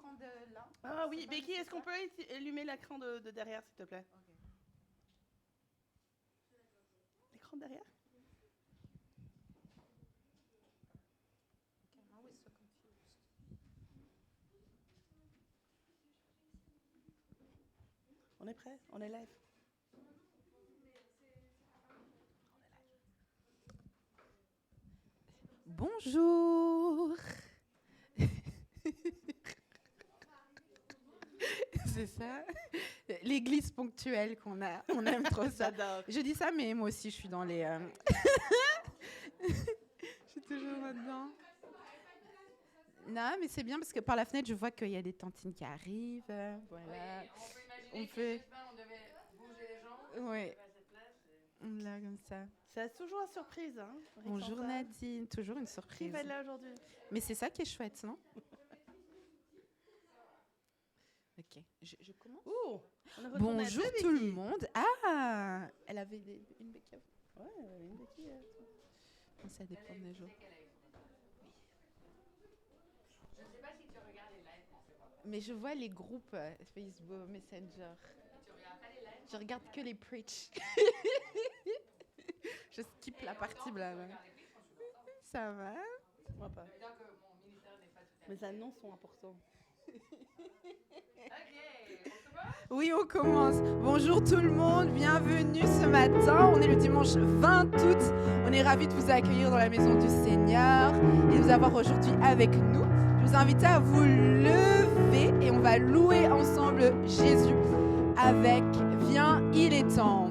l'écran de là. Ah oui, Becky, est-ce qu'on peut allumer l'écran de derrière, s'il te plaît? L'écran de derrière? On est prêt? On est live? Bonjour. C'est ça, l'église ponctuelle qu'on a, on aime trop ça. J'adore. Je dis ça, mais moi aussi, je suis dans les... je suis toujours là-dedans. Non, mais c'est bien parce que par la fenêtre, je vois qu'il y a des tantines qui arrivent. Voilà. Oui, on peut imaginer on devait bouger les jambes. Oui. Là, Là, comme ça. C'est toujours une surprise. Hein, Bonjour Chantal. Nadine, toujours une Qui surprise. va être là aujourd'hui? Mais c'est ça qui est chouette, non? Ok, je commence. Oh, on est retourné à Bonjour deux, tout le Becky. monde. Ah, elle avait une béquille. Ouais, une Becky. Ça dépend des jours. je ne sais pas si tu regardes les lives. Mais je vois les groupes Facebook, Messenger. Tu regardes pas les lives. Je regarde que les preach. Je skip la partie blabla. Ça va? Moi pas. Ça veut dire que mon ministère n'est pas tout à fait. Mes annonces sont importants. Ok, on commence. Oui, on commence. Bonjour tout le monde, bienvenue ce matin. On est le dimanche 20 août. On est ravis de vous accueillir dans la maison du Seigneur et de vous avoir aujourd'hui avec nous. Je vous invite à vous lever et on va louer ensemble Jésus avec Viens, il est temps.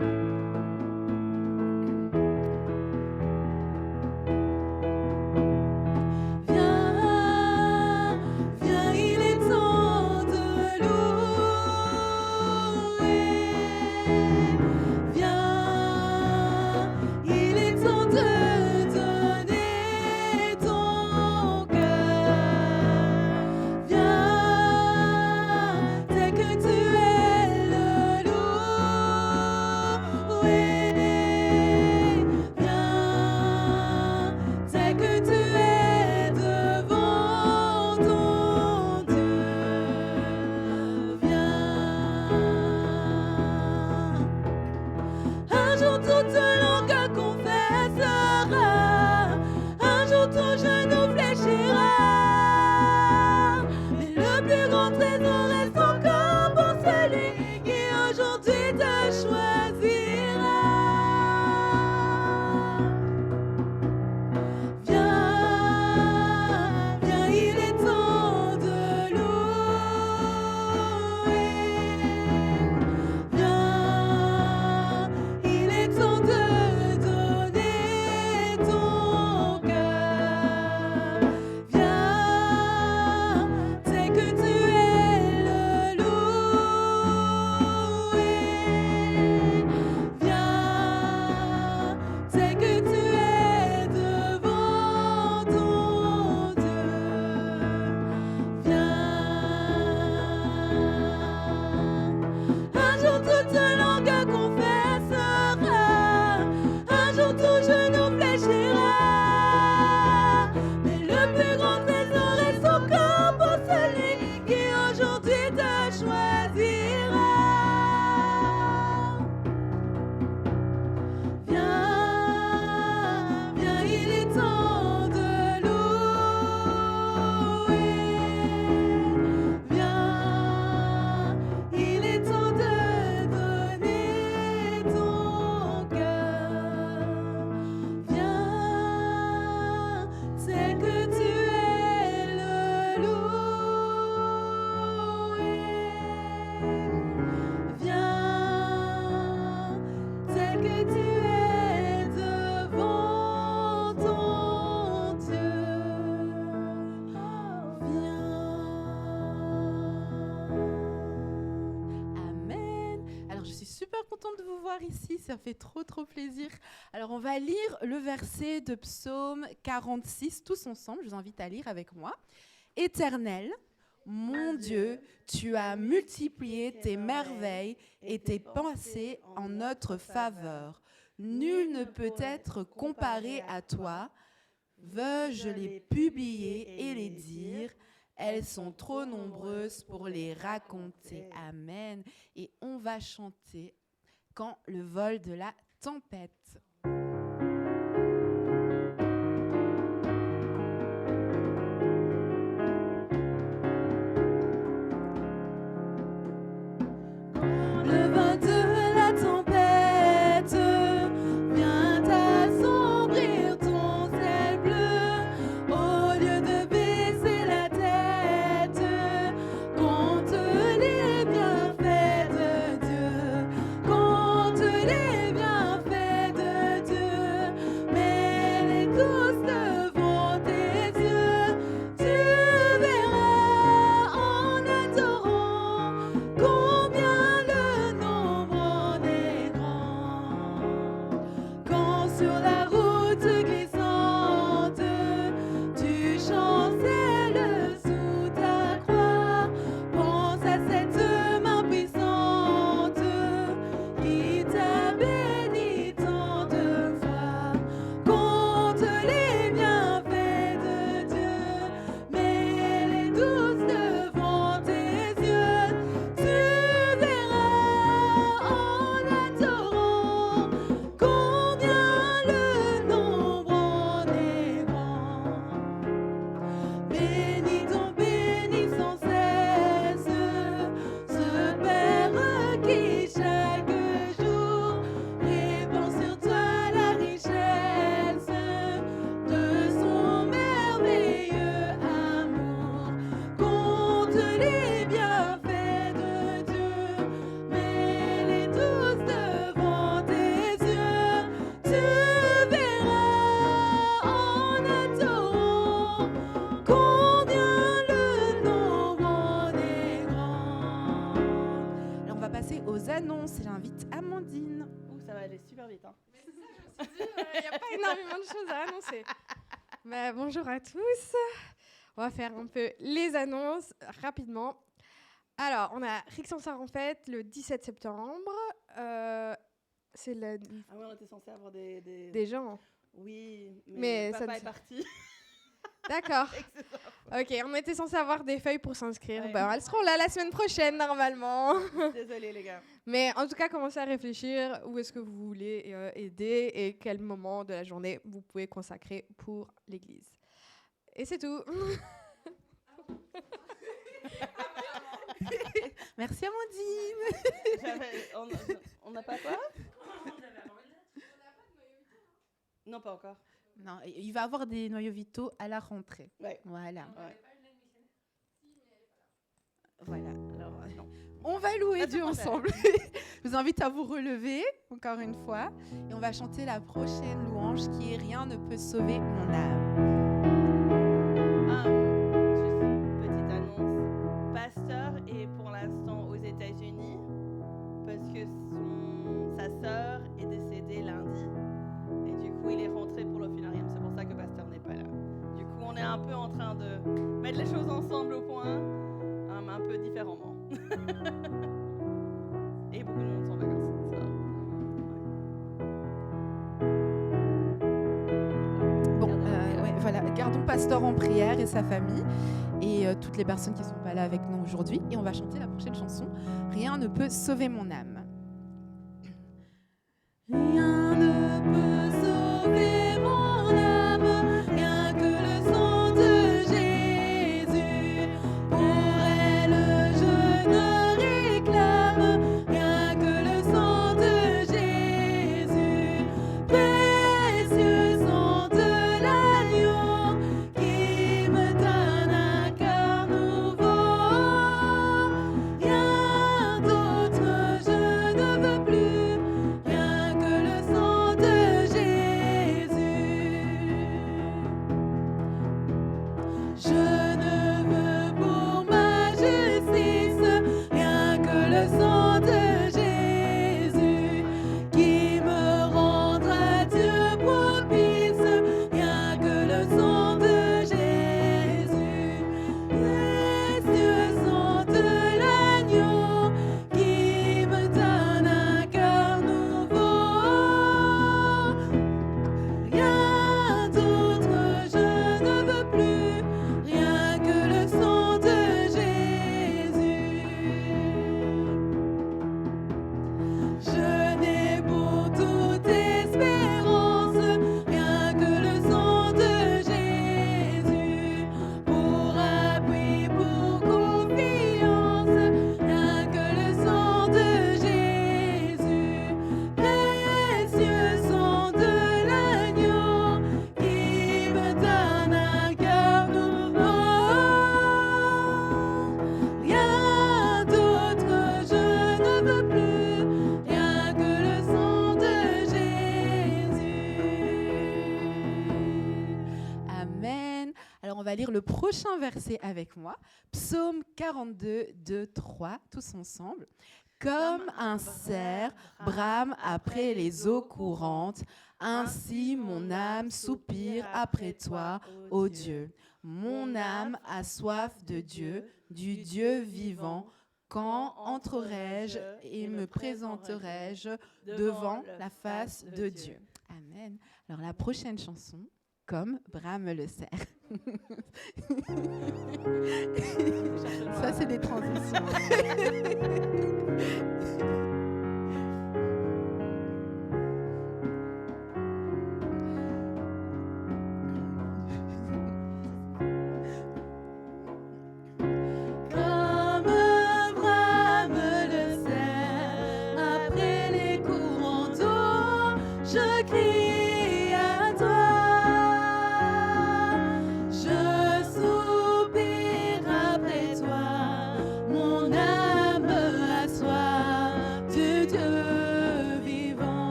Ici, ça fait trop plaisir. Alors on va lire le verset de Psaume 46 tous ensemble, je vous invite à lire avec moi. Éternel, mon Dieu, tu as multiplié tes merveilles et tes pensées en notre faveur. Nul ne peut être comparé à toi. Veux-je les publier et les dire, Elles sont trop nombreuses pour les raconter. Amen. Et on va chanter quand le vol de la tempête. Le vent de la tempête vient assombrir ton ciel bleu. Au lieu de baisser la tête, compte les bienfaits de Dieu. Compte les bienfaits de Dieu. Mets-les tous devant tes yeux. Tu verras en adorant combien le nombre en est grand. Quand sur la route glissante, tu chancelles sous ta croix, pense à cette main puissante qui t'a béni tant de fois. Compte les bienfaits de Dieu, mets-les tous devant tes yeux. Tu verras en adorant combien le nombre en est grand. Bénis sans cesse ce Père qui chaque jour répand sur toi la richesse de son merveilleux amour. Compte les bienfaits de Dieu, mets-les tous devant tes yeux. Tu verras en adorant combien le nombre en est grand. Alors on va passer aux annonces. J'invite Amandine. Ouh, ça va aller super vite. Hein. Il n'y a pas énormément de choses à annoncer. Bonjour à tous. On va faire un peu les annonces rapidement. Alors, on a Rixensart en fête le 17 septembre. C'est Ah oui, on était censé avoir des... des gens. Oui, Mais papa ça est parti. D'accord. Avec ses enfants. Ok, on était censé avoir des feuilles pour s'inscrire. Ouais. Elles seront là la semaine prochaine normalement. Désolée les gars. Mais en tout cas, commencez à réfléchir où est-ce que vous voulez aider et quel moment de la journée vous pouvez consacrer pour l'église. Et c'est tout. Merci Amandine. On n'a pas quoi? Non, pas encore. Non, il va avoir des noyaux vitaux à la rentrée. Ouais. Voilà. Ouais. Voilà. Alors, non. On va louer La Dieu semaine prochaine. ensemble. Je vous invite à vous relever encore une fois et on va chanter la prochaine louange qui est Rien ne peut sauver mon âme. Juste une petite annonce. Pasteur est pour l'instant aux États-Unis parce que sa sœur est décédée lundi et du coup il est rentré pour l'offinarium. C'est pour ça que Pasteur n'est pas là. Du coup on est un peu en train de mettre les choses ensemble au point, un peu différemment. Et beaucoup de monde sont en vacances. Ça. Bon, ouais, voilà, gardons Pasteur en prière et sa famille et toutes les personnes qui ne sont pas là avec nous aujourd'hui. Et on va chanter la prochaine chanson, Rien ne peut sauver mon âme. Rien ne peut sauver mon âme, rien que le sang de Jésus. Pour elle, je ne réclame rien que le sang de Jésus. Précieux sang de l'agneau qui me donne un cœur nouveau. Rien d'autre je ne veux plus, rien que le va lire le prochain verset avec moi. Psaume 42, 2, 3, tous ensemble. Comme un cerf brame après les eaux courantes, ainsi mon âme soupire après toi, ô Dieu. Mon âme a soif de Dieu, du Dieu vivant. Quand entrerai-je et me présenterai-je devant la face de Dieu? Amen. Alors la prochaine chanson, comme brame le cerf. Ça, c'est des transitions.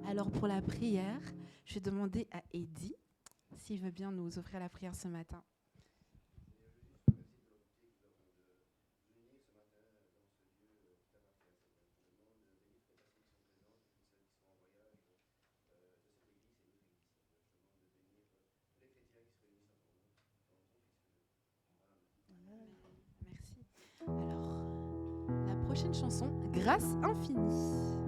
Alors pour la prière, je vais demander à Eddy s'il veut bien nous offrir la prière ce matin. Merci. Alors, la prochaine chanson, Grâce infinie.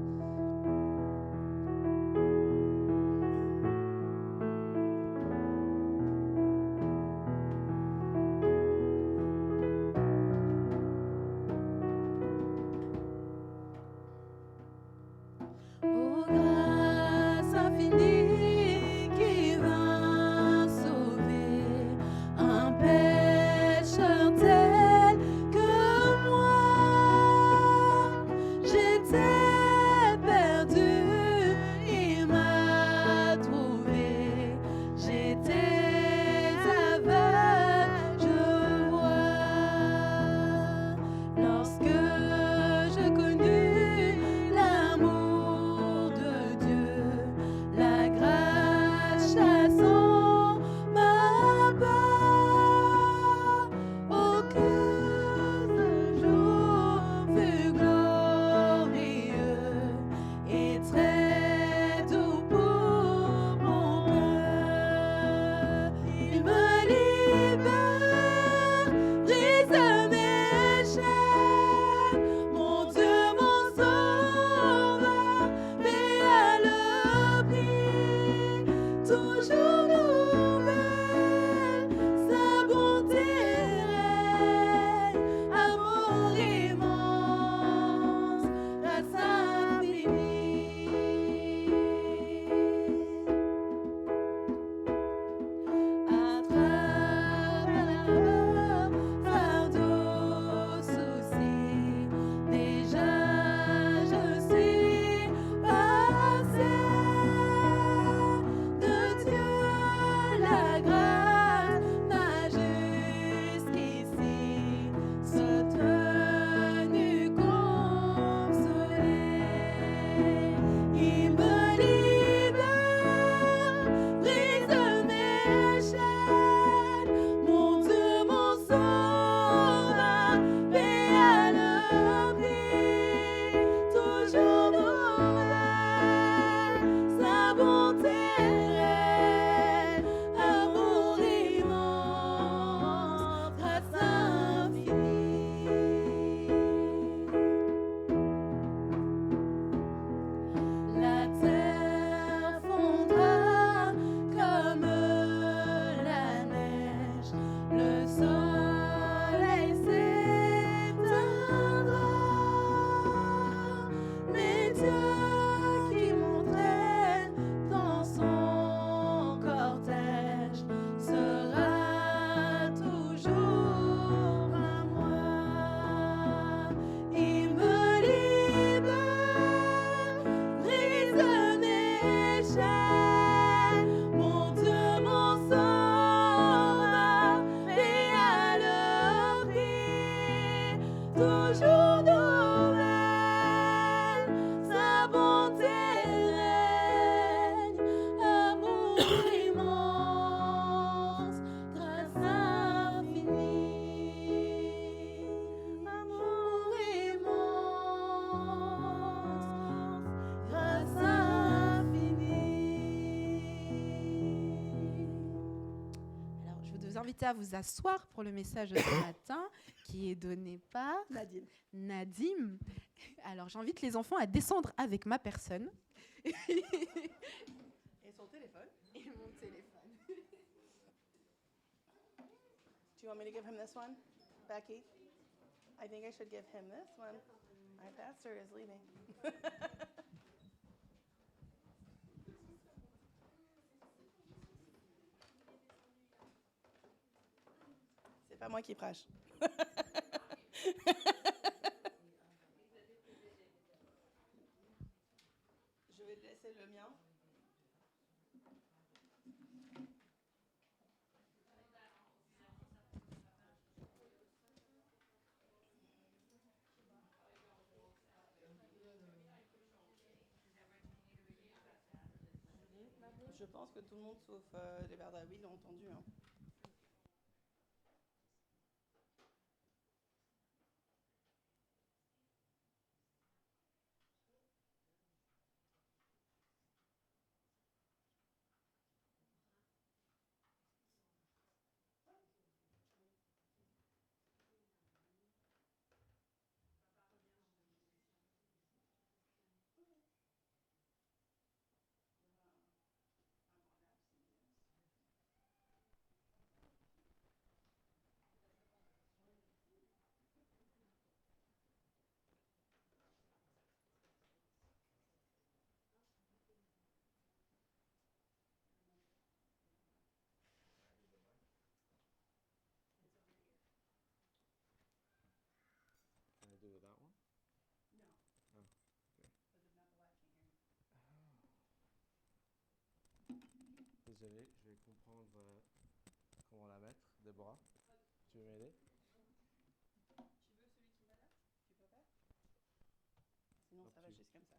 J'étais toujours nouvelle, sa bonté règne, amour immense, grâce infinie, amour immense, grâce infinie. Alors, je vous invite à vous asseoir pour le message de ce matin qui est donné par Nadine. Nadim. Alors, j'invite les enfants à descendre avec ma personne Et son téléphone. et mon téléphone. Do you want me to give him this one, Becky? I think I should give him this one. My pastor is leaving. C'est pas moi qui prêche. Je vais te laisser le mien. Je pense que tout le monde, sauf les Verdawi, l'ont entendu. Hein. Can I do with that one? No. Oh, okay. Désolé, je vais comprendre comment la mettre. Déborah, tu veux m'aider? Tu veux celui qui va là? Tu peux faire? Sinon, ça va Ok. juste comme ça.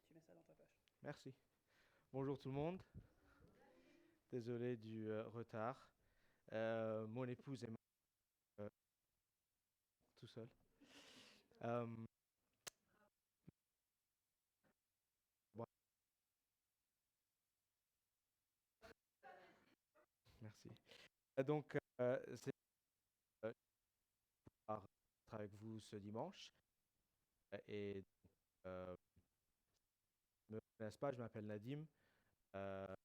Tu mets ça dans ta poche. Merci. Bonjour tout le monde. Désolé du retard. Mon épouse est tout seul. Bon. Merci. Donc, c'est pouvoir être avec vous ce dimanche. Et ne me connaissent pas, je m'appelle Nadim. Euh,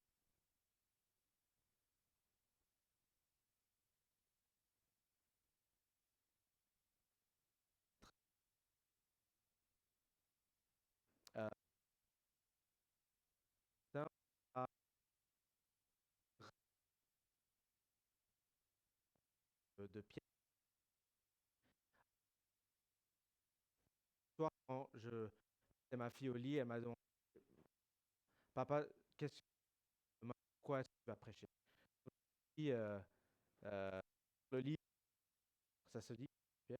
euh, à- de Pierre. Toi, quand je c'est ma fille au lit, elle m'a demandé, Papa, qu'est-ce que quoi est-ce que tu vas prêcher? Dit, euh, le livre, ça se dit Pierre?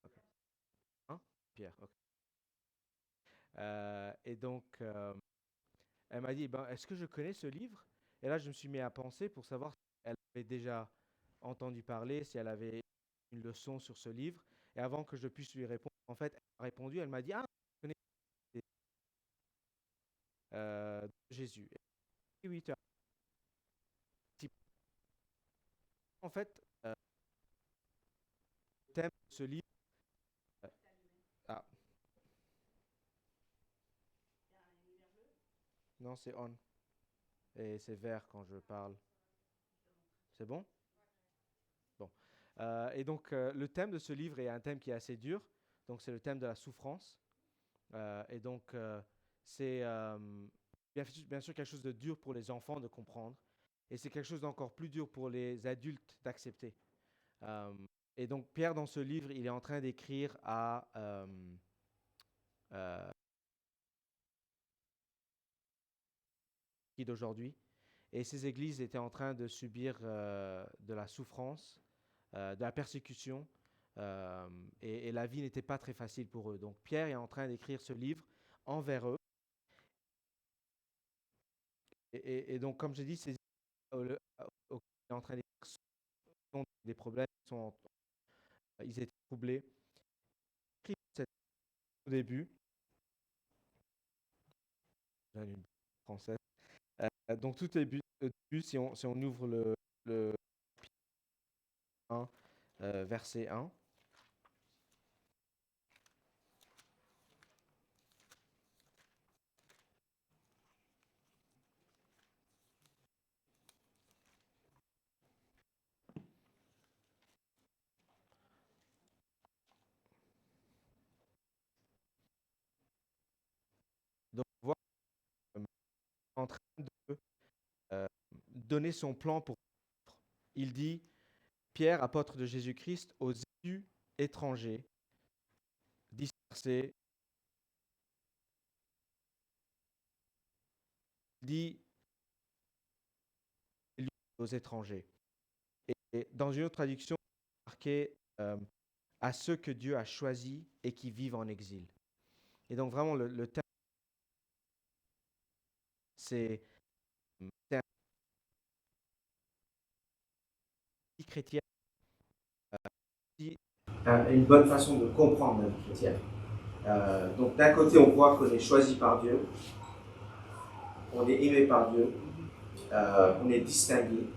Ok. Hein? Pierre, ok. Et donc, elle m'a dit, ben, est-ce que je connais ce livre? Et là, je me suis mis à penser pour savoir si elle avait déjà entendu parler, si elle avait une leçon sur ce livre. Et avant que je puisse lui répondre, en fait, elle a répondu, elle m'a dit, ah, je connais Jésus. Et oui, tu as en fait, le thème de ce livre, euh, ah, non, c'est on. Et c'est vert quand je parle. C'est bon? Bon. Et donc, le thème de ce livre est un thème qui est assez dur. Donc, c'est le thème de la souffrance. Et donc, c'est bien sûr quelque chose de dur pour les enfants de comprendre. Et c'est quelque chose d'encore plus dur pour les adultes d'accepter. Euh, et donc, Pierre, dans ce livre, il est en train d'écrire à d'aujourd'hui. Et ces églises étaient en train de subir de la souffrance de la persécution, et la vie n'était pas très facile pour eux. Donc Pierre est en train d'écrire ce livre envers eux. Et donc, comme je dis, ces auxquels il est en train d'écrire sont des problèmes, ils étaient troublés. Au début, j'ai une française. Donc tout au début, si on ouvre le 1, verset 1. Donc on voit en train de donner son plan pour. Il dit, Pierre, apôtre de Jésus-Christ, aux élus étrangers, dispersés, dit aux étrangers. Et dans une autre traduction, marqué à ceux que Dieu a choisis et qui vivent en exil. Et donc vraiment le thème, c'est un vie chrétienne, une bonne façon de comprendre la vie chrétienne. Donc d'un côté, on voit qu'on est choisi par Dieu, on est aimé par Dieu, on est distingué.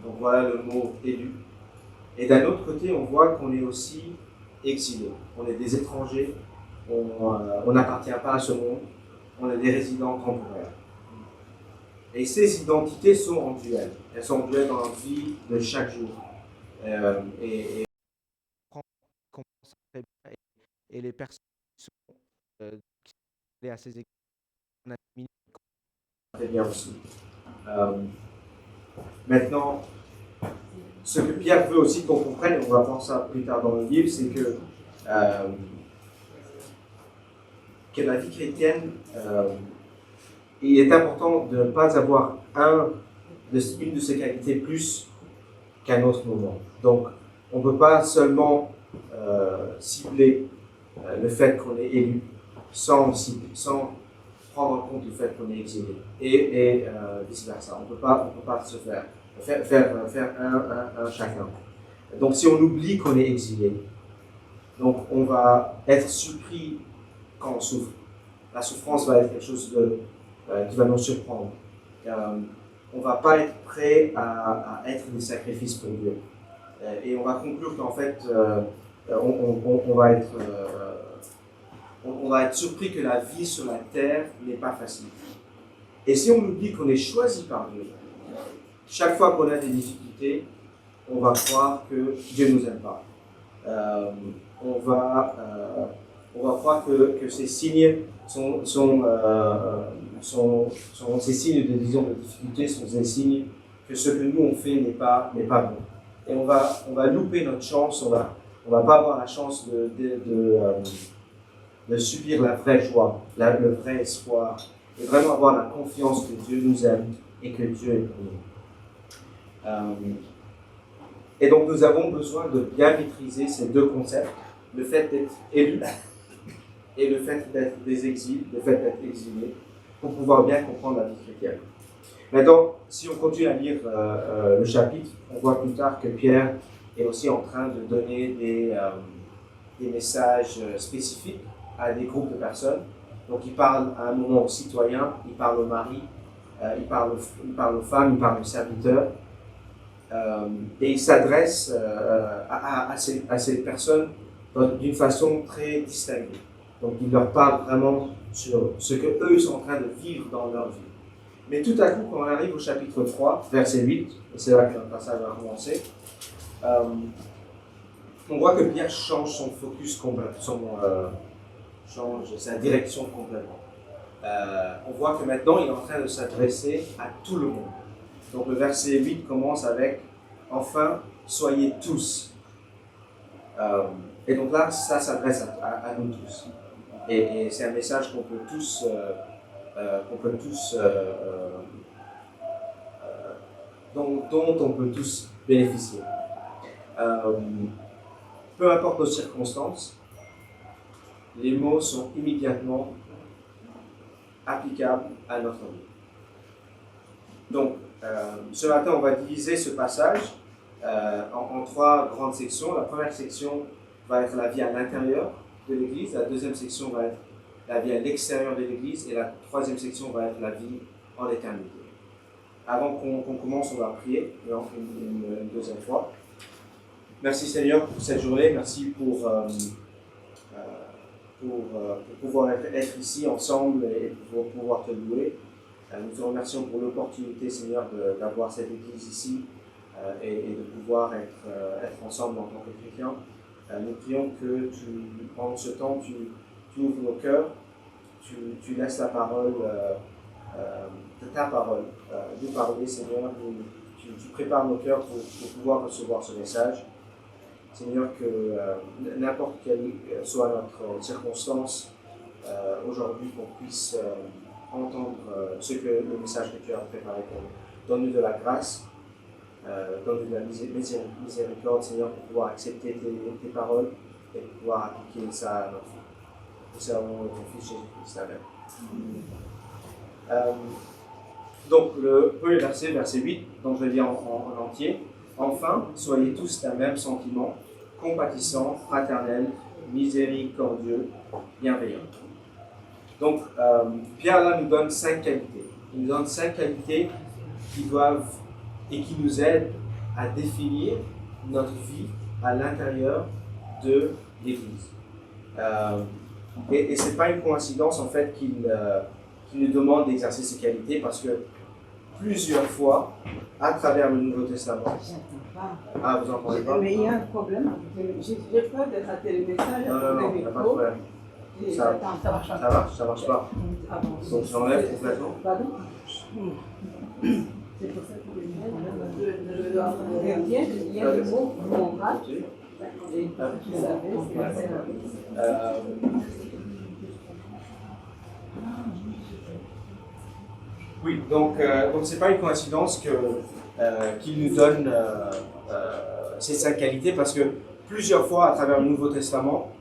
Donc voilà le mot élu. Et d'un autre côté, on voit qu'on est aussi exilé. On est des étrangers, on n'appartient pas à ce monde, on est des résidents temporaires. Et ces identités sont en duel. Elles sont en duel dans la vie de chaque jour. Et les personnes qui sont à ces églises, très bien aussi. Maintenant, ce que Pierre veut aussi qu'on comprenne, et on va voir ça plus tard dans le livre, c'est que la vie chrétienne, il est important de ne pas avoir une de ces qualités plus qu'un autre moment. Donc, on ne peut pas seulement cibler le fait qu'on est élu sans prendre en compte le fait qu'on est exilé et vice-versa. On ne peut pas se faire un chacun. Donc, si on oublie qu'on est exilé, donc on va être surpris quand on souffre. La souffrance va être quelque chose qui va nous surprendre. On ne va pas être prêt à être des sacrifices pour Dieu. Et on va conclure qu'en fait, on va être surpris que la vie sur la terre n'est pas facile. Et si on oublie qu'on est choisi par Dieu, chaque fois qu'on a des difficultés, on va croire que Dieu ne nous aime pas. On va croire que ces signes ces signes de difficulté sont des signes que ce que nous on fait n'est pas bon. Et on va louper notre chance, on va pas avoir la chance de subir la vraie joie, le vrai espoir, et vraiment avoir la confiance que Dieu nous aime et que Dieu est pour nous. Et donc nous avons besoin de bien maîtriser ces deux concepts, le fait d'être élu et le fait d'être des exils, le fait d'être exilé, pour pouvoir bien comprendre la vie chrétienne. Maintenant, si on continue à lire le chapitre, on voit plus tard que Pierre est aussi en train de donner des messages spécifiques à des groupes de personnes. Donc il parle à un moment aux citoyens, il parle aux maris, il parle aux femmes, il parle aux serviteurs. Et il s'adresse à ces personnes d'une façon très distinguée. Donc il leur parle vraiment sur ce qu'eux sont en train de vivre dans leur vie. Mais tout à coup, quand on arrive au chapitre 3, verset 8, et c'est là que le passage va commencer, on voit que Pierre change son focus complètement, change sa direction complètement. On voit que maintenant, il est en train de s'adresser à tout le monde. Donc le verset 8 commence avec « Enfin, soyez tous ». Et donc là, ça s'adresse à nous tous. Et c'est un message qu'on peut tous dont on peut tous bénéficier. peu importe nos circonstances, les mots sont immédiatement applicables à notre vie. Donc, ce matin, on va diviser ce passage en trois grandes sections. La première section va être la vie à l'intérieur de l'Église, la deuxième section va être la vie à l'extérieur de l'Église, et la troisième section va être la vie en éternité. Avant qu'on commence, on va prier une deuxième fois. Merci Seigneur pour cette journée, merci pour pouvoir être ici ensemble et pour pouvoir te louer. Nous te remercions pour l'opportunité, Seigneur, d'avoir cette Église ici et de pouvoir être ensemble en tant que chrétiens. Nous prions que pendant ce temps, tu ouvres nos cœurs, tu laisses la parole, ta parole, nous parler, Seigneur. Tu prépares nos cœurs pour pouvoir recevoir ce message. Seigneur, que n'importe quelle soit notre circonstance aujourd'hui, qu'on puisse entendre le message que tu as préparé pour nous. Donne-nous de la grâce, donne-nous de la miséricorde, Seigneur, pour pouvoir accepter tes paroles et pour pouvoir appliquer ça à notre vie. Nous servons ton Fils Jésus-Christ. Amen. Donc, le premier verset, verset 8, dont je lis en entier. Enfin, soyez tous d'un même sentiment, compatissants, fraternels, miséricordieux, bienveillants. Donc, Pierre là nous donne 5 qualités. Il nous donne 5 qualités qui doivent et qui nous aident à définir notre vie à l'intérieur de l'Église. Et ce n'est pas une coïncidence en fait qu'il nous demande d'exercer ces qualités, parce que plusieurs fois, à travers le Nouveau Testament. Ah, vous n'entendez pas? Mais il y a un problème. J'ai peur de rater le message. Non, il n'y a pas de problème. Ça marche pas. Donc j'enlève complètement. Pardon? C'est pour ça que je dois bien, il y a le mot moral. Et vous savez, c'est assez rapide. Oui, donc c'est pas une coïncidence qu'il nous donne ces 5 qualités, parce que plusieurs fois à travers le Nouveau Testament,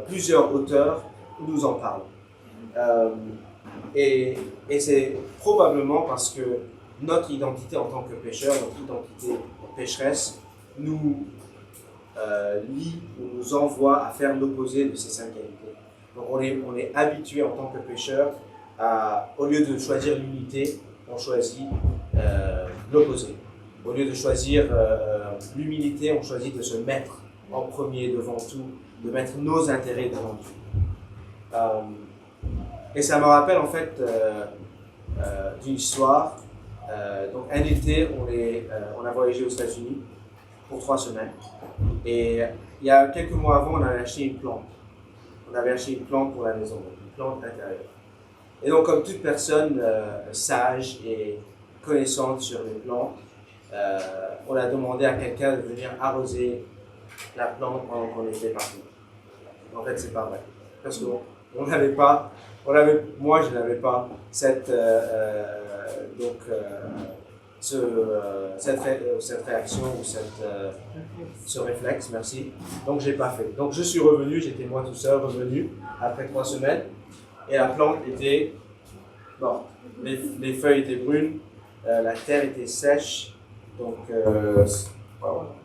plusieurs auteurs nous en parlent. Et c'est probablement parce que notre identité en tant que pécheur, notre identité pécheresse, nous lie ou nous envoie à faire l'opposé de ces 5 qualités. Donc on est habitué en tant que pécheur au lieu de choisir l'unité, on choisit l'opposé. Au lieu de choisir l'humilité, on choisit de se mettre en premier devant tout, de mettre nos intérêts devant tout. Et ça me rappelle en fait d'une histoire. Donc un été, on a voyagé aux États-Unis pour 3 semaines. Et il y a quelques mois avant, on avait acheté une plante. On avait acheté une plante pour la maison, une plante intérieure. Et donc, comme toute personne sage et connaissante sur les plantes, on a demandé à quelqu'un de venir arroser la plante pendant qu'on était parti. En fait, c'est pas vrai. Parce que moi, je n'avais pas cette réaction ou ce réflexe, merci. Donc, j'ai pas fait. Donc, je suis revenu, j'étais moi tout seul revenu après 3 semaines. Et la plante était morte. Les feuilles étaient brunes, la terre était sèche. Donc, voilà.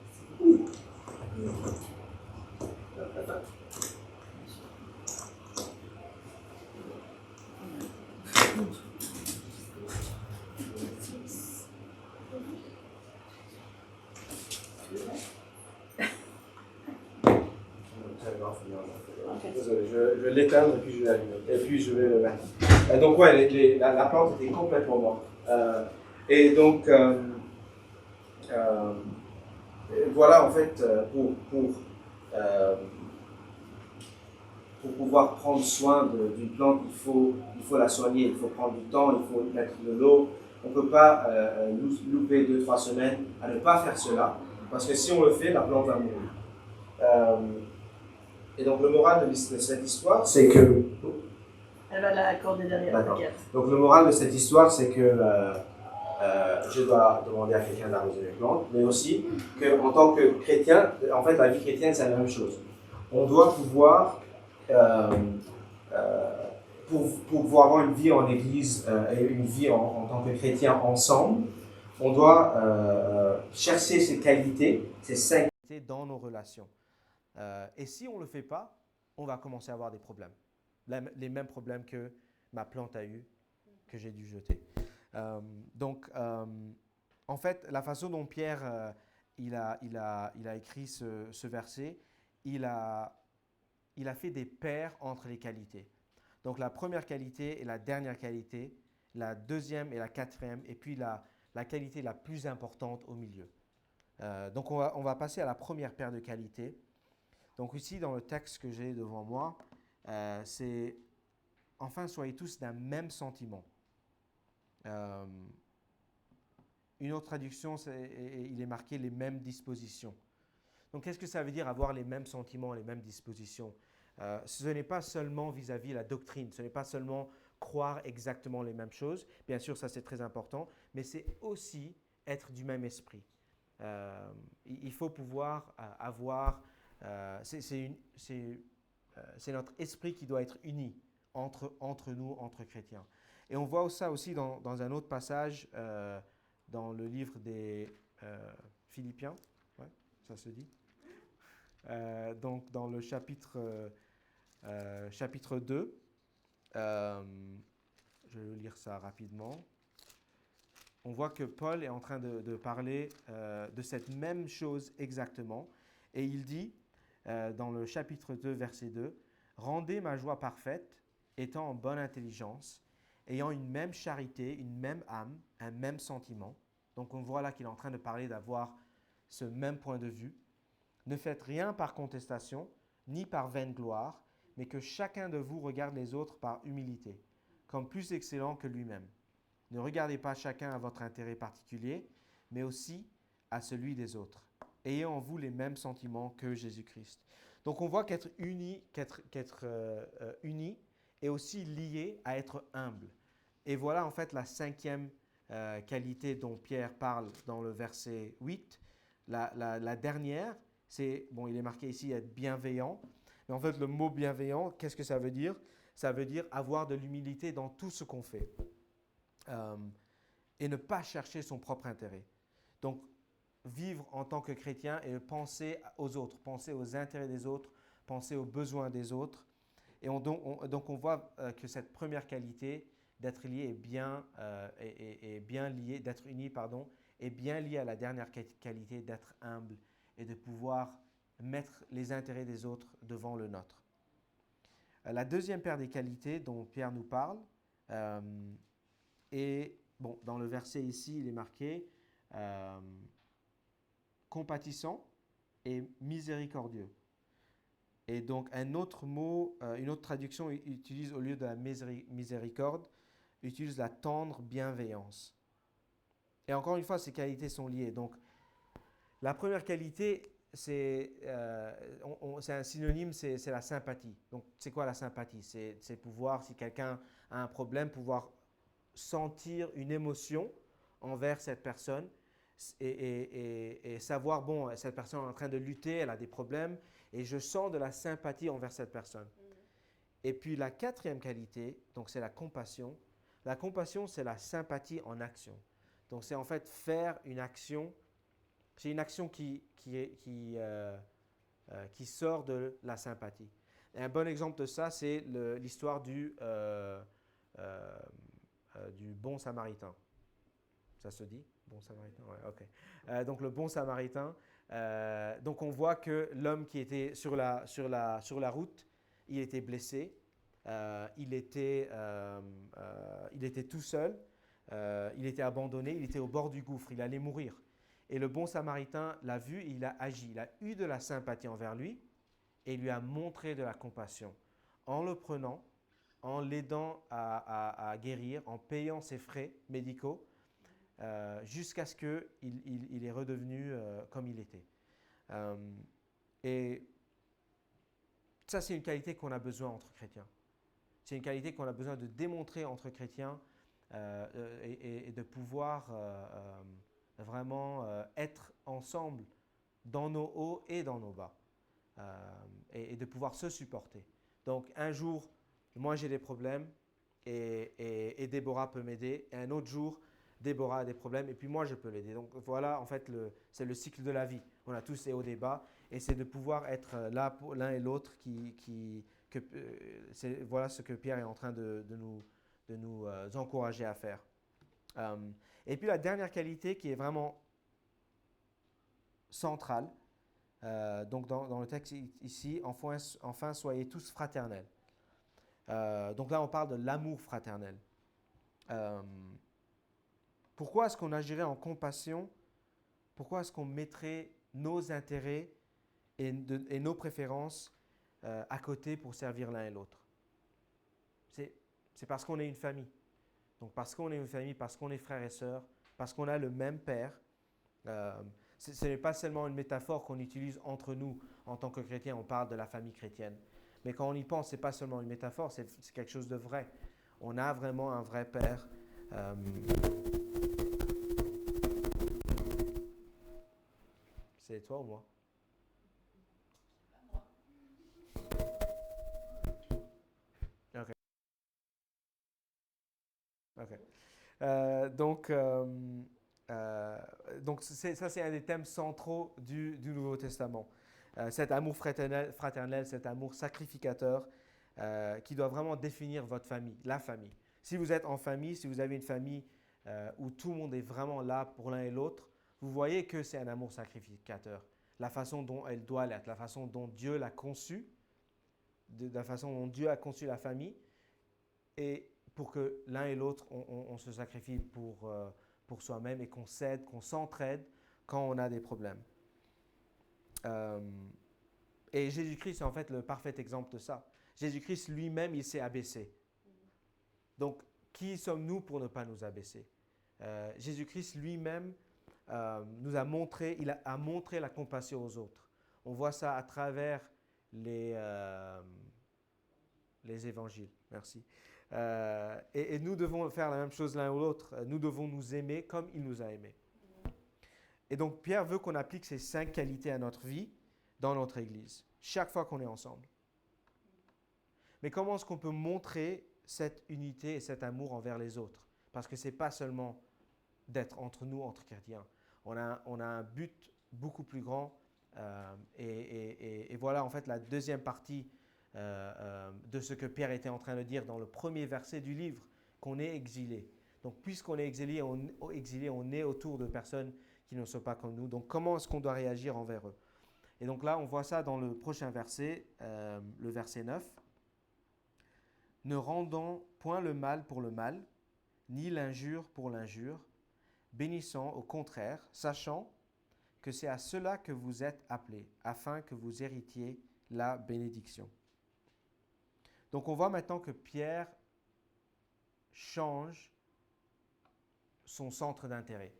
Désolé, je vais l'éteindre et puis je vais l'allumer. Et puis je vais le mettre. Donc ouais, la plante était complètement morte. Et donc voilà, en fait, pour pouvoir prendre soin d'une plante, il faut la soigner, il faut prendre du temps, il faut mettre de l'eau. On ne peut pas louper 2-3 semaines à ne pas faire cela, parce que si on le fait, la plante va mourir. Et donc le moral de cette histoire, c'est que... Elle va la accorder derrière. D'accord. Donc le moral de cette histoire, c'est que je dois demander à quelqu'un d'arroser mes plantes, mais aussi qu'en tant que chrétien, en fait, la vie chrétienne, c'est la même chose. On doit pouvoir, pour pouvoir avoir une vie en église et une vie en tant que chrétien ensemble, on doit chercher ces qualités, ces 5 qualités dans nos relations. Et si on ne le fait pas, on va commencer à avoir des problèmes. Les mêmes problèmes que ma plante a eu, que j'ai dû jeter. En fait, la façon dont Pierre il a écrit ce verset, il a fait des paires entre les qualités. Donc la première qualité et la dernière qualité, la deuxième et la quatrième, et puis la qualité la plus importante au milieu. Donc on va passer à la première paire de qualités. Donc ici, dans le texte que j'ai devant moi, c'est « Enfin, soyez tous d'un même sentiment ». Une autre traduction, il est marqué « les mêmes dispositions ». Donc qu'est-ce que ça veut dire avoir les mêmes sentiments, les mêmes dispositions? Ce n'est pas seulement vis-à-vis la doctrine, ce n'est pas seulement croire exactement les mêmes choses, bien sûr ça c'est très important, mais c'est aussi être du même esprit. Il faut pouvoir avoir, c'est notre esprit qui doit être uni entre nous, entre chrétiens. Et on voit ça aussi dans un autre passage dans le livre des Philippiens, ouais, ça se dit. Donc dans le chapitre 2, je vais lire ça rapidement. On voit que Paul est en train de parler de cette même chose exactement. Et il dit, dans le chapitre 2, verset 2, « Rendez ma joie parfaite, étant en bonne intelligence, ayant une même charité, une même âme, un même sentiment. » Donc on voit là qu'il est en train de parler d'avoir ce même point de vue. « Ne faites rien par contestation, ni par vaine gloire, mais que chacun de vous regarde les autres par humilité, comme plus excellent que lui-même. Ne regardez pas chacun à votre intérêt particulier, mais aussi à celui des autres. Ayez en vous les mêmes sentiments que Jésus-Christ. » Donc on voit qu'être uni est aussi lié à être humble. Et voilà en fait la cinquième qualité dont Pierre parle dans le verset 8. La dernière, c'est, bon, il est marqué ici être bienveillant. Mais en fait, le mot bienveillant, qu'est-ce que ça veut dire? Ça veut dire avoir de l'humilité dans tout ce qu'on fait. Et ne pas chercher son propre intérêt. Donc, vivre en tant que chrétien et penser aux autres, penser aux intérêts des autres, penser aux besoins des autres. Et donc on voit que cette première qualité d'être lié est bien liée, d'être uni, pardon, est bien liée à la dernière qualité d'être humble et de pouvoir mettre les intérêts des autres devant le nôtre. La deuxième paire des qualités dont Pierre nous parle est, bon, dans le verset ici, il est marqué compatissant et miséricordieux. Et donc un autre mot, une autre traduction utilise au lieu de la miséricorde, utilise la tendre bienveillance. Et encore une fois, ces qualités sont liées. Donc la première qualité, c'est un synonyme, c'est la sympathie. Donc c'est quoi la sympathie? C'est pouvoir, si quelqu'un a un problème, pouvoir sentir une émotion envers cette personne et savoir, bon, cette personne est en train de lutter, elle a des problèmes, et je sens de la sympathie envers cette personne. Et puis la quatrième qualité, donc c'est la compassion. La compassion, c'est la sympathie en action. Donc c'est en fait faire une action, c'est une action qui sort de la sympathie. Et un bon exemple de ça, c'est l'histoire du bon samaritain. Ça se dit? Bon samaritain? Ouais, ok. Donc le bon samaritain, donc on voit que l'homme qui était sur la route, il était blessé, il était tout seul, il était abandonné, il était au bord du gouffre, il allait mourir. Et le bon samaritain l'a vu, il a agi, il a eu de la sympathie envers lui et lui a montré de la compassion en le prenant, en l'aidant à guérir, en payant ses frais médicaux, jusqu'à ce qu'il est redevenu comme il était. Et ça, c'est une qualité qu'on a besoin entre chrétiens. C'est une qualité qu'on a besoin de démontrer entre chrétiens et de pouvoir vraiment être ensemble dans nos hauts et dans nos bas, et de pouvoir se supporter. Donc un jour, moi j'ai des problèmes et Déborah peut m'aider, et un autre jour, Déborah a des problèmes et puis moi je peux l'aider. Donc voilà, en fait, c'est le cycle de la vie. On a tous ces hauts et bas, et c'est de pouvoir être là pour l'un et l'autre voilà ce que Pierre est en train de nous encourager à faire. Et puis la dernière qualité qui est vraiment centrale, donc dans le texte ici, enfin soyez tous fraternels. Donc là on parle de l'amour fraternel. Pourquoi est-ce qu'on agirait en compassion? Pourquoi est-ce qu'on mettrait nos intérêts et nos préférences à côté pour servir l'un et l'autre? C'est parce qu'on est une famille. Donc parce qu'on est une famille, parce qu'on est frères et sœurs, parce qu'on a le même Père. Ce n'est pas seulement une métaphore qu'on utilise entre nous en tant que chrétiens, on parle de la famille chrétienne. Mais quand on y pense, ce n'est pas seulement une métaphore, c'est quelque chose de vrai. On a vraiment un vrai Père. C'est toi ou moi? Ok. Ok. Donc ça, c'est un des thèmes centraux du Nouveau Testament. Cet amour fraternel, cet amour sacrificateur qui doit vraiment définir votre famille, la famille. Si vous êtes en famille, si vous avez une famille où tout le monde est vraiment là pour l'un et l'autre, vous voyez que c'est un amour sacrificateur. La façon dont elle doit l'être, la façon dont Dieu l'a conçue, la façon dont Dieu a conçu la famille, et pour que l'un et l'autre, on se sacrifie pour soi-même et qu'on s'aide, qu'on s'entraide quand on a des problèmes. Et Jésus-Christ est en fait le parfait exemple de ça. Jésus-Christ lui-même, il s'est abaissé. Donc, qui sommes-nous pour ne pas nous abaisser? Jésus-Christ lui-même nous a montré, il a montré la compassion aux autres. On voit ça à travers les évangiles. Merci. Et nous devons faire la même chose l'un ou l'autre. Nous devons nous aimer comme il nous a aimés. Et donc, Pierre veut qu'on applique ces 5 qualités à notre vie dans notre Église, chaque fois qu'on est ensemble. Mais comment est-ce qu'on peut montrer cette unité et cet amour envers les autres? Parce que ce n'est pas seulement d'être entre nous, entre chrétiens. On a un but beaucoup plus grand. Et voilà, en fait, la deuxième partie de ce que Pierre était en train de dire dans le premier verset du livre, qu'on est exilé. Donc, puisqu'on est exilé, on est autour de personnes qui ne sont pas comme nous. Donc, comment est-ce qu'on doit réagir envers eux? Et donc là, on voit ça dans le prochain verset, le verset 9. « Ne rendant point le mal pour le mal, ni l'injure pour l'injure, bénissant au contraire, sachant que c'est à cela que vous êtes appelés, afin que vous héritiez la bénédiction. » Donc on voit maintenant que Pierre change son centre d'intérêt.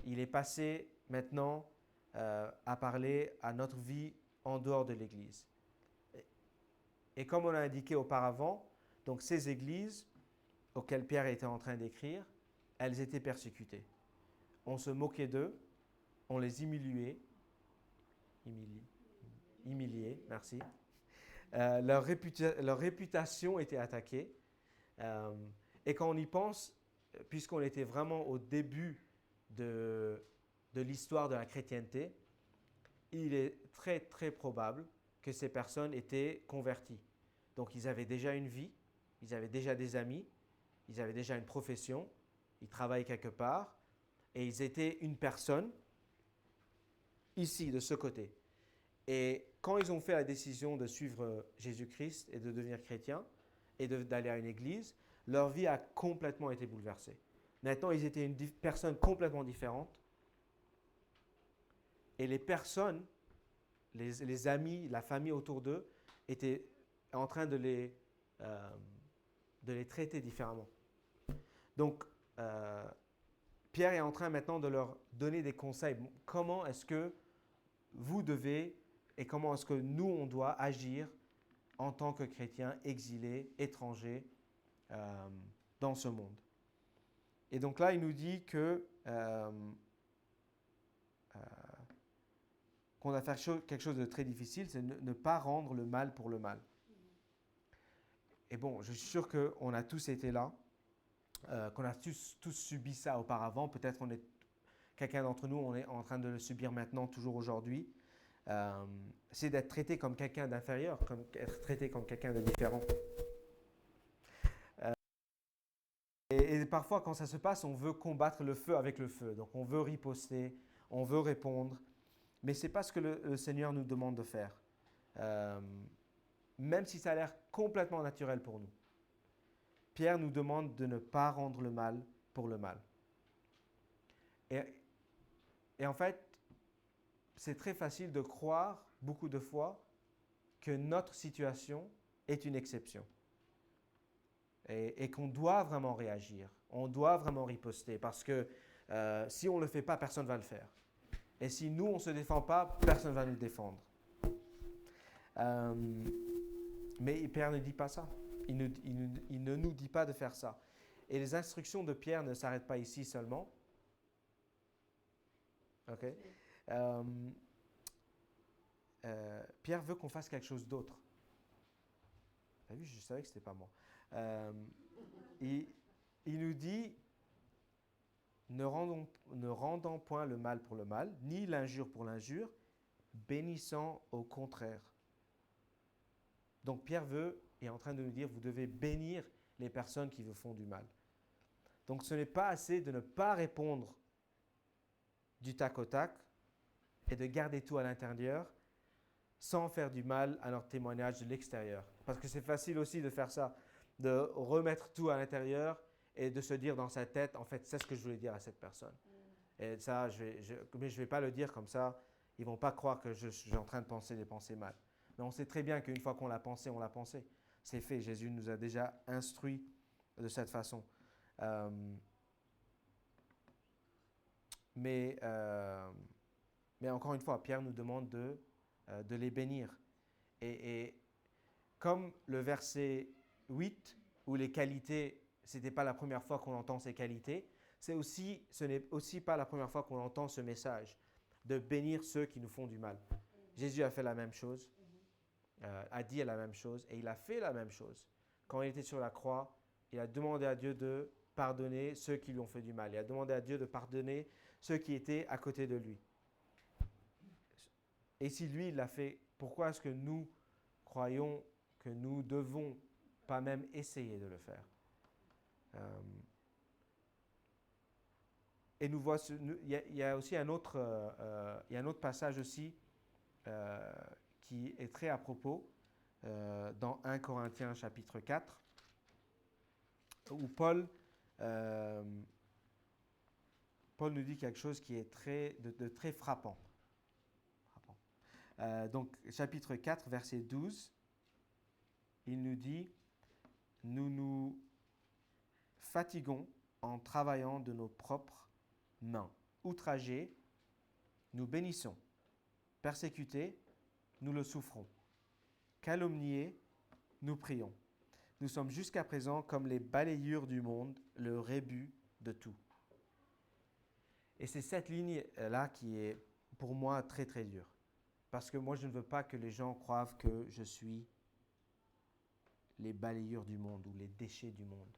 Il est passé maintenant à parler à notre vie en dehors de l'Église. Et comme on l'a indiqué auparavant, donc ces églises auxquelles Pierre était en train d'écrire, elles étaient persécutées. On se moquait d'eux, on les humiliait, merci. Leur réputation était attaquée. Et quand on y pense, puisqu'on était vraiment au début de l'histoire de la chrétienté, il est très très probable que ces personnes étaient converties. Donc ils avaient déjà une vie, ils avaient déjà des amis, ils avaient déjà une profession, ils travaillaient quelque part, et ils étaient une personne ici, de ce côté. Et quand ils ont fait la décision de suivre Jésus-Christ et de devenir chrétiens et d'aller à une église, leur vie a complètement été bouleversée. Maintenant, ils étaient une personne complètement différente. Et les personnes, les amis, la famille autour d'eux, étaient en train de les traiter différemment. Donc, Pierre est en train maintenant de leur donner des conseils. Comment est-ce que vous devez et comment est-ce que nous, on doit agir en tant que chrétiens exilés, étrangers dans ce monde. Et donc là, il nous dit que qu'on va faire quelque chose de très difficile, c'est ne pas rendre le mal pour le mal. Et bon, je suis sûr qu'on a tous été là, qu'on a tous subi ça auparavant. Peut-être quelqu'un d'entre nous, on est en train de le subir maintenant, toujours aujourd'hui. C'est d'être traité comme quelqu'un d'inférieur, être traité comme quelqu'un de différent. Et parfois, quand ça se passe, on veut combattre le feu avec le feu. Donc, on veut riposter, on veut répondre. Mais ce n'est pas ce que le Seigneur nous demande de faire. Même si ça a l'air complètement naturel pour nous. Pierre nous demande de ne pas rendre le mal pour le mal. Et en fait, c'est très facile de croire, beaucoup de fois, que notre situation est une exception. Et qu'on doit vraiment réagir. On doit vraiment riposter. Parce que si on ne le fait pas, personne ne va le faire. Et si nous, on ne se défend pas, personne ne va nous défendre. Mais Pierre ne dit pas ça. Il ne nous dit pas de faire ça. Et les instructions de Pierre ne s'arrêtent pas ici seulement. Ok. Pierre veut qu'on fasse quelque chose d'autre. T'as vu, je savais que ce n'était pas moi. Il nous dit, ne rendons point le mal pour le mal, ni l'injure pour l'injure, bénissant au contraire. Donc Pierre est en train de nous dire, vous devez bénir les personnes qui vous font du mal. Donc ce n'est pas assez de ne pas répondre du tac au tac et de garder tout à l'intérieur sans faire du mal à notre témoignage de l'extérieur. Parce que c'est facile aussi de faire ça, de remettre tout à l'intérieur et de se dire dans sa tête, en fait, c'est ce que je voulais dire à cette personne. Et ça, mais je ne vais pas le dire comme ça, ils ne vont pas croire que je suis en train de penser des pensées mal. Mais on sait très bien qu'une fois qu'on l'a pensé, on l'a pensé. C'est fait, Jésus nous a déjà instruits de cette façon. Mais encore une fois, Pierre nous demande de les bénir. Et comme le verset 8, où les qualités, ce n'était pas la première fois qu'on entend ces qualités, ce n'est aussi pas la première fois qu'on entend ce message, de bénir ceux qui nous font du mal. Jésus a fait la même chose, a dit la même chose, et il a fait la même chose. Quand il était sur la croix, il a demandé à Dieu de pardonner ceux qui lui ont fait du mal. Il a demandé à Dieu de pardonner ceux qui étaient à côté de lui. Et si lui, il l'a fait, pourquoi est-ce que nous croyons que nous devons pas même essayer de le faire? Et nous voit, il y a aussi un autre passage aussi qui est très à propos dans 1 Corinthiens chapitre 4, où Paul nous dit quelque chose qui est de très frappant. Donc, chapitre 4, verset 12, il nous dit « Nous nous fatiguons en travaillant de nos propres mains. Outragés, nous bénissons. Persécutés, nous le souffrons. Calomniés, nous prions. Nous sommes jusqu'à présent comme les balayures du monde, le rébut de tout. » Et c'est cette ligne-là qui est pour moi très très dure. Parce que moi je ne veux pas que les gens croient que je suis les balayures du monde ou les déchets du monde.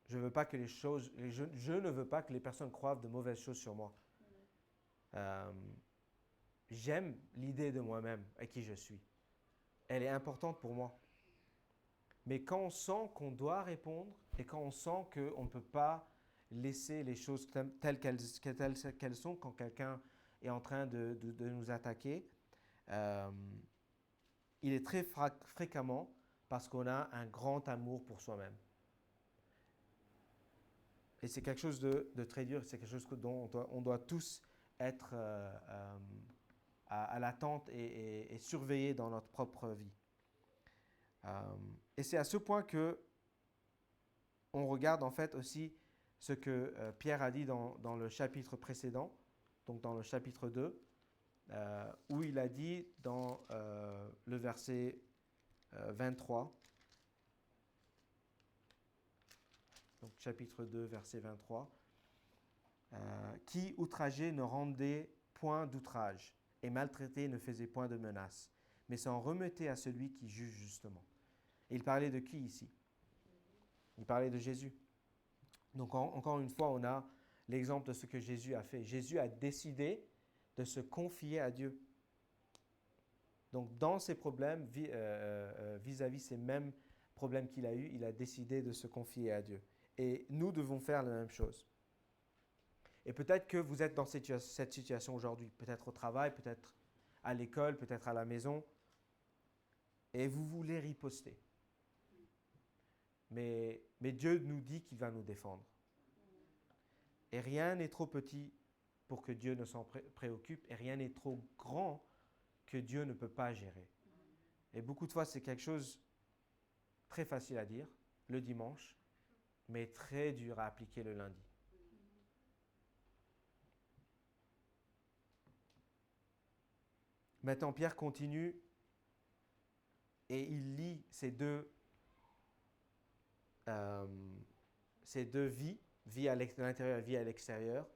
Je ne veux pas que je ne veux pas que les personnes croient de mauvaises choses sur moi. J'aime l'idée de moi-même et qui je suis. Elle est importante pour moi. Mais quand on sent qu'on doit répondre et quand on sent qu'on ne peut pas laisser les choses telles qu'elles sont quand quelqu'un est en train de nous attaquer, il est très fréquemment parce qu'on a un grand amour pour soi-même. Et c'est quelque chose de très dur, c'est quelque chose dont on doit tous être à l'attente et surveiller dans notre propre vie. Et c'est à ce point que on regarde en fait aussi ce que Pierre a dit dans le chapitre précédent, donc dans le chapitre 2, où il a dit dans le verset 23, donc chapitre 2, verset 23. Qui outrageait ne rendait point d'outrage, et maltraité ne faisait point de menace, mais s'en remettait à celui qui juge justement. Et il parlait de qui ici? Il parlait de Jésus. Donc encore une fois, on a l'exemple de ce que Jésus a fait. Jésus a décidé de se confier à Dieu. Donc dans ses problèmes, vis-à-vis ces mêmes problèmes qu'il a eus, il a décidé de se confier à Dieu. Et nous devons faire la même chose. Et peut-être que vous êtes dans cette situation aujourd'hui, peut-être au travail, peut-être à l'école, peut-être à la maison, et vous voulez riposter. Mais Dieu nous dit qu'il va nous défendre. Et rien n'est trop petit pour que Dieu ne s'en préoccupe, et rien n'est trop grand que Dieu ne peut pas gérer. Et beaucoup de fois, c'est quelque chose très facile à dire le dimanche, mais très dur à appliquer le lundi. Maintenant, Pierre continue et il lie ces deux vies, vie à l'intérieur et vie à l'extérieur,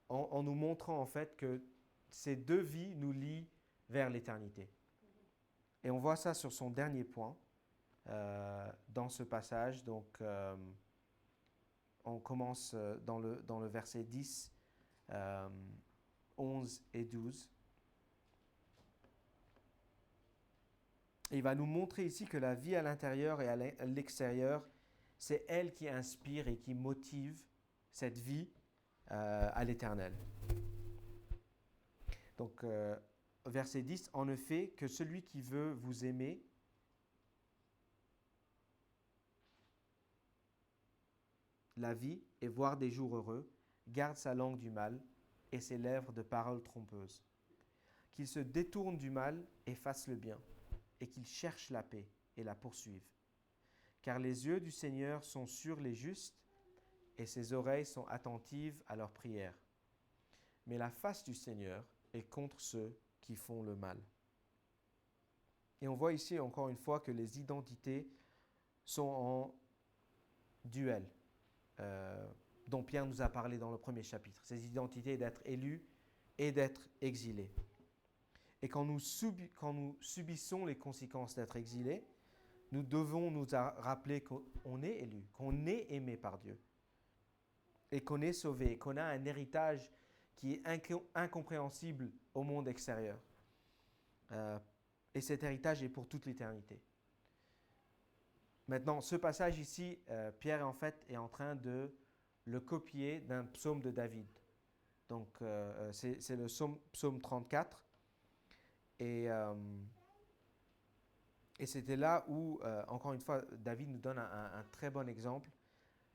en nous montrant en fait que ces deux vies nous lient vers l'éternité. Et on voit ça sur son dernier point dans ce passage. Donc, on commence dans le verset 10, 11 et 12. Et il va nous montrer ici que la vie à l'intérieur et à l'extérieur, c'est elle qui inspire et qui motive cette vie à l'éternel. Donc, verset 10, « En effet, que celui qui veut vous aimer la vie et voir des jours heureux, garde sa langue du mal et ses lèvres de paroles trompeuses. Qu'il se détourne du mal et fasse le bien, et qu'il cherche la paix et la poursuive. Car les yeux du Seigneur sont sur les justes, et ses oreilles sont attentives à leurs prières. Mais la face du Seigneur est contre ceux qui font le mal. » Et on voit ici encore une fois que les identités sont en duel, dont Pierre nous a parlé dans le premier chapitre. Ces identités d'être élus et d'être exilés. Et quand nous subissons les conséquences d'être exilés, nous devons nous rappeler qu'on est élu, qu'on est aimé par Dieu, et qu'on est sauvé, qu'on a un héritage qui est incompréhensible au monde extérieur. Et cet héritage est pour toute l'éternité. Maintenant, ce passage ici, Pierre en fait est en train de le copier d'un psaume de David. Donc, c'est le psaume 34. Et c'était là où, encore une fois, David nous donne un très bon exemple,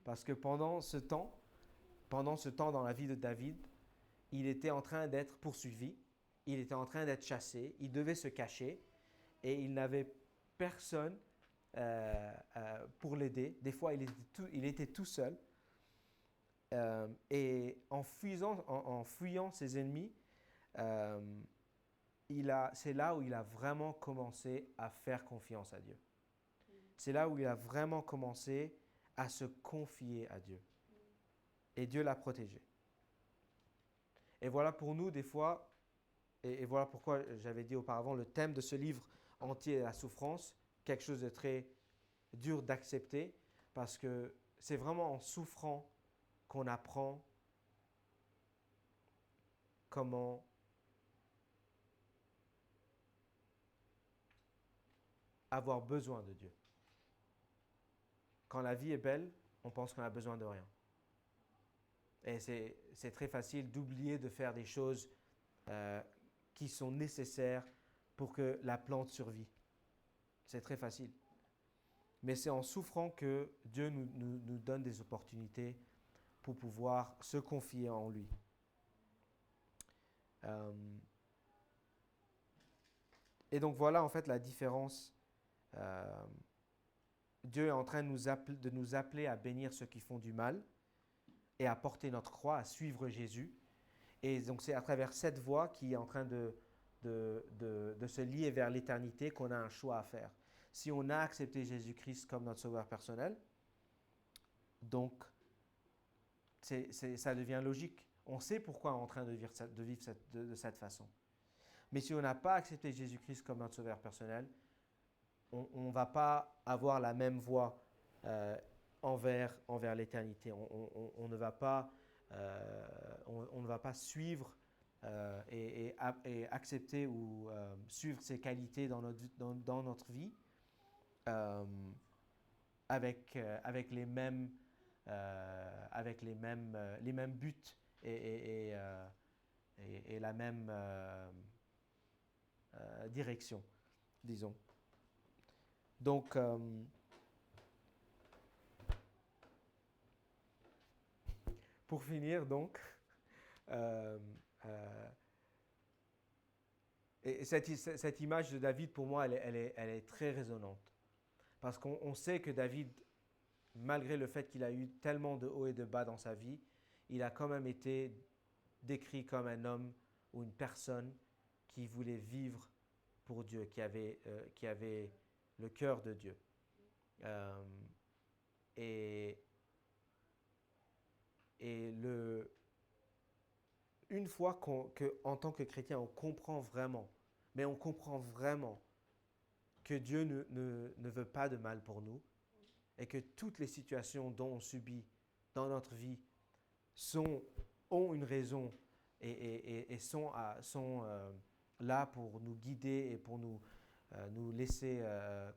parce que pendant ce temps dans la vie de David, il était en train d'être poursuivi, il était en train d'être chassé, il devait se cacher, et il n'avait personne pour l'aider. Des fois, il était tout seul. Et en fuyant ses ennemis, c'est là où il a vraiment commencé à faire confiance à Dieu. C'est là où il a vraiment commencé à se confier à Dieu. Et Dieu l'a protégé. Et voilà pour nous, des fois, et voilà pourquoi j'avais dit auparavant, le thème de ce livre entier est la souffrance, quelque chose de très dur d'accepter, parce que c'est vraiment en souffrant qu'on apprend comment avoir besoin de Dieu. Quand la vie est belle, on pense qu'on a besoin de rien. Et c'est très facile d'oublier de faire des choses qui sont nécessaires pour que la plante survive. C'est très facile. Mais c'est en souffrant que Dieu nous donne des opportunités pour pouvoir se confier en lui. Et donc voilà en fait la différence. Dieu est en train de nous appeler à bénir ceux qui font du mal et à porter notre croix, à suivre Jésus. Et donc c'est à travers cette voie qui est en train de se lier vers l'éternité qu'on a un choix à faire. Si on a accepté Jésus-Christ comme notre sauveur personnel, Donc, ça devient logique. On sait pourquoi on est en train de vivre de cette façon. Mais si on n'a pas accepté Jésus-Christ comme notre sauveur personnel, on ne va pas avoir la même voie envers l'éternité. On ne va pas, on ne va pas suivre et accepter ou suivre ses qualités dans notre vie avec les mêmes buts et la même direction, disons. Donc, pour finir, donc, et cette image de David, pour moi, elle est très résonnante. Parce qu'on sait que David, malgré le fait qu'il a eu tellement de hauts et de bas dans sa vie, il a quand même été décrit comme un homme ou une personne qui voulait vivre pour Dieu, qui avait le cœur de Dieu. Une fois qu'en tant que chrétien, on comprend vraiment que Dieu ne veut pas de mal pour nous et que toutes les situations dont on subit dans notre vie ont une raison et sont là pour nous guider et pour nous laisser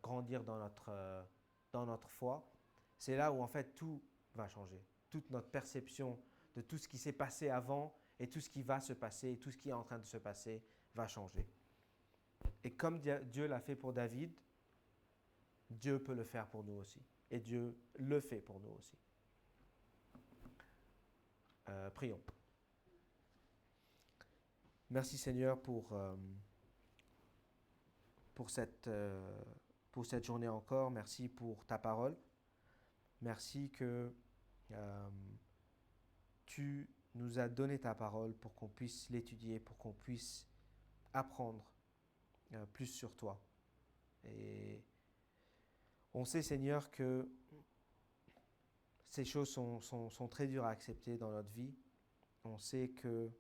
grandir dans notre foi, c'est là où en fait tout va changer. Toute notre perception de tout ce qui s'est passé avant et tout ce qui va se passer et tout ce qui est en train de se passer va changer. Et comme Dieu l'a fait pour David, Dieu peut le faire pour nous aussi. Et Dieu le fait pour nous aussi. Prions. Merci Seigneur pour cette journée encore. Merci pour ta parole. Merci que tu nous as donné ta parole pour qu'on puisse l'étudier, pour qu'on puisse apprendre plus sur toi. Et on sait, Seigneur, que ces choses sont très dures à accepter dans notre vie. On sait que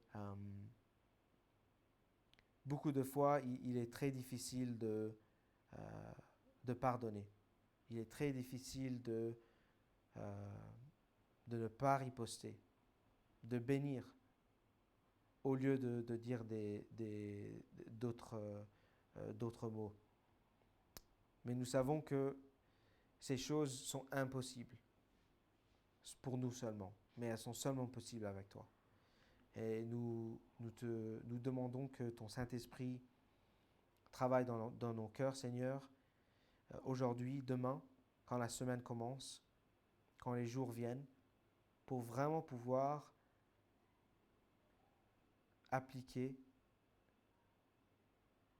beaucoup de fois, il est très difficile de pardonner. Il est très difficile de ne pas riposter, de bénir, au lieu de dire d'autres mots. Mais nous savons que ces choses sont impossibles pour nous seulement, mais elles sont seulement possibles avec toi. Et nous demandons que ton Saint-Esprit travaille dans nos cœurs, Seigneur, aujourd'hui, demain, quand la semaine commence, quand les jours viennent, pour vraiment pouvoir appliquer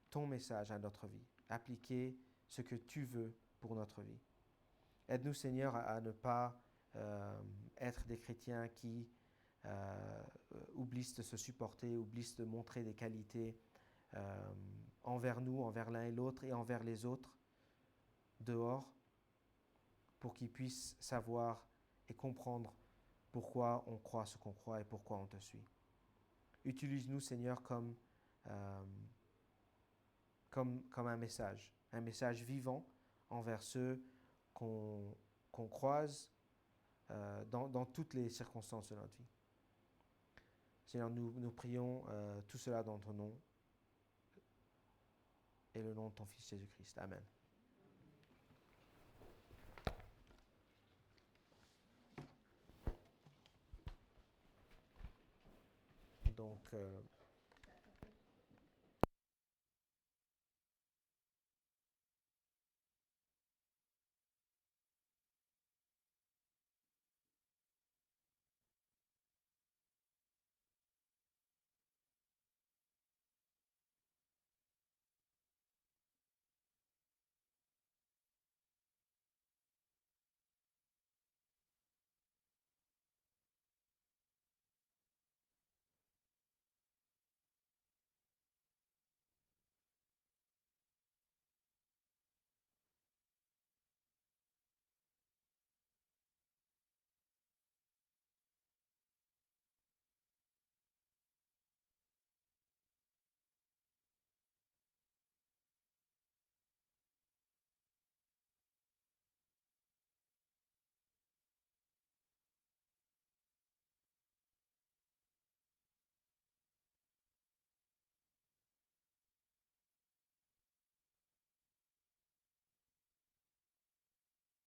ton message à notre vie, appliquer ce que tu veux pour notre vie. Aide-nous, Seigneur, à ne pas être des chrétiens qui oublient de se supporter, oublient de montrer des qualités envers nous, envers l'un et l'autre et envers les autres dehors, pour qu'ils puissent savoir et comprendre pourquoi on croit ce qu'on croit et pourquoi on te suit. Utilise-nous, Seigneur, comme un message vivant envers ceux qu'on croise dans toutes les circonstances de notre vie. Seigneur, nous prions tout cela dans ton nom et le nom de ton Fils Jésus-Christ. Amen. Donc,